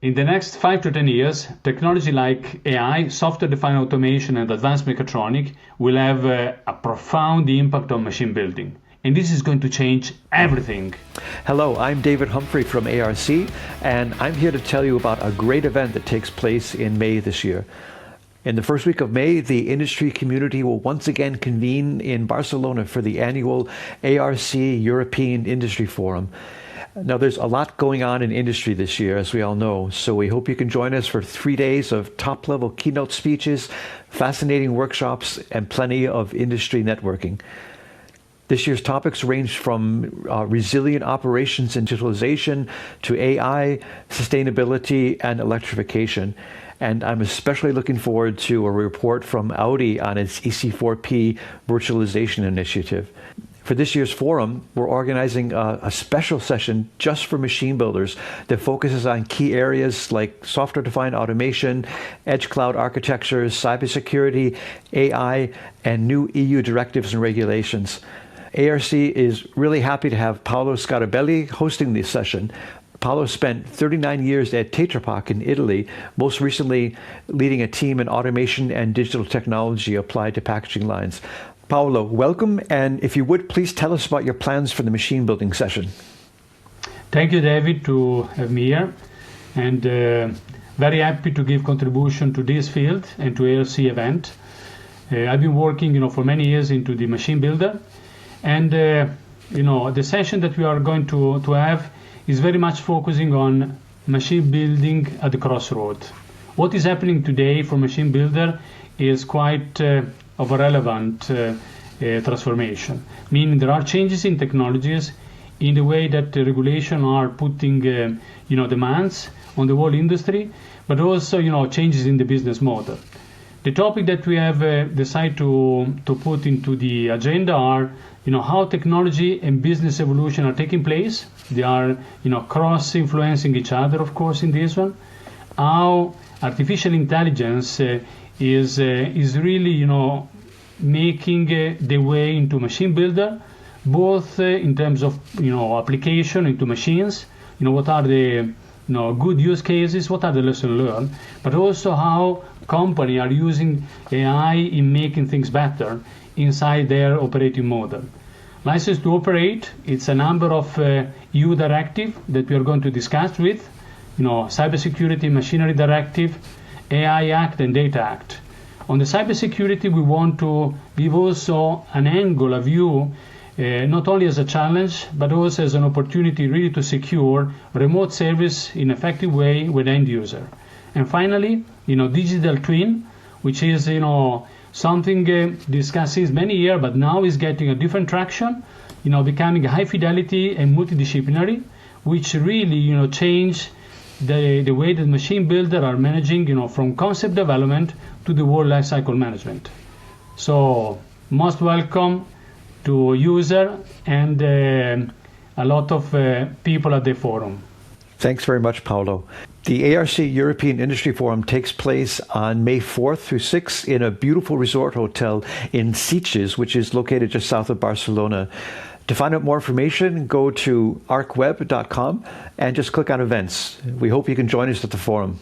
In the next 5 to 10 years, technology like AI, software-defined automation, and advanced mechatronics will have a profound impact on machine building. And this is going to change everything. Hello, I'm David Humphrey from ARC, and I'm here to tell you about a great event that takes place in May this year. In the first week of May, the industry community will once again convene in Barcelona for the annual ARC European Industry Forum. Now, there's a lot going on in industry this year, as we all know, so we hope you can join us for 3 days of top-level keynote speeches, fascinating workshops, and plenty of industry networking. This year's topics range from resilient operations and digitalization to AI, sustainability, and electrification. And I'm especially looking forward to a report from Audi on its EC4P virtualization initiative. For this year's forum, we're organizing a special session just for machine builders that focuses on key areas like software-defined automation, edge cloud architectures, cybersecurity, AI, and new EU directives and regulations. ARC is really happy to have Paolo Scarabelli hosting this session. Paolo spent 39 years at Tetra Pak in Italy, most recently leading a team in automation and digital technology applied to packaging lines. Paolo, welcome, and if you would, please tell us about your plans for the machine building session. Thank you, David, to have me here, and very happy to give contribution to this field and to ARC event. I've been working, for many years into the machine builder, and the session that we are going to have is very much focusing on machine building at the crossroads. What is happening today for machine builder is quite of a relevant transformation, meaning there are changes in technologies, in the way that the regulation are putting demands on the whole industry, but also changes in the business model. The topic that we have decided to put into the agenda are how technology and business evolution are taking place. They are cross-influencing each other, of course, in this one. How artificial intelligence is really making the way into machine builder, both in terms of application into machines. What are the good use cases? What are the lessons learned? But also how companies are using AI in making things better inside their operating model. License to operate, it's a number of EU directives that we are going to discuss with, Cybersecurity, Machinery Directive, AI Act, and Data Act. On the cybersecurity, we want to give also an angle, a view, not only as a challenge, but also as an opportunity really to secure remote service in an effective way with end user. And finally, digital twin, which is, something discussed since many years, but now is getting a different traction, becoming high fidelity and multidisciplinary, which really, change the way that machine builders are managing, from concept development to the whole lifecycle management. So, most welcome to user and a lot of people at the forum. Thanks very much, Paolo. The ARC European Industry Forum takes place on May 4th through 6th in a beautiful resort hotel in Sitges, which is located just south of Barcelona. To find out more information, go to arcweb.com and just click on events. We hope you can join us at the forum.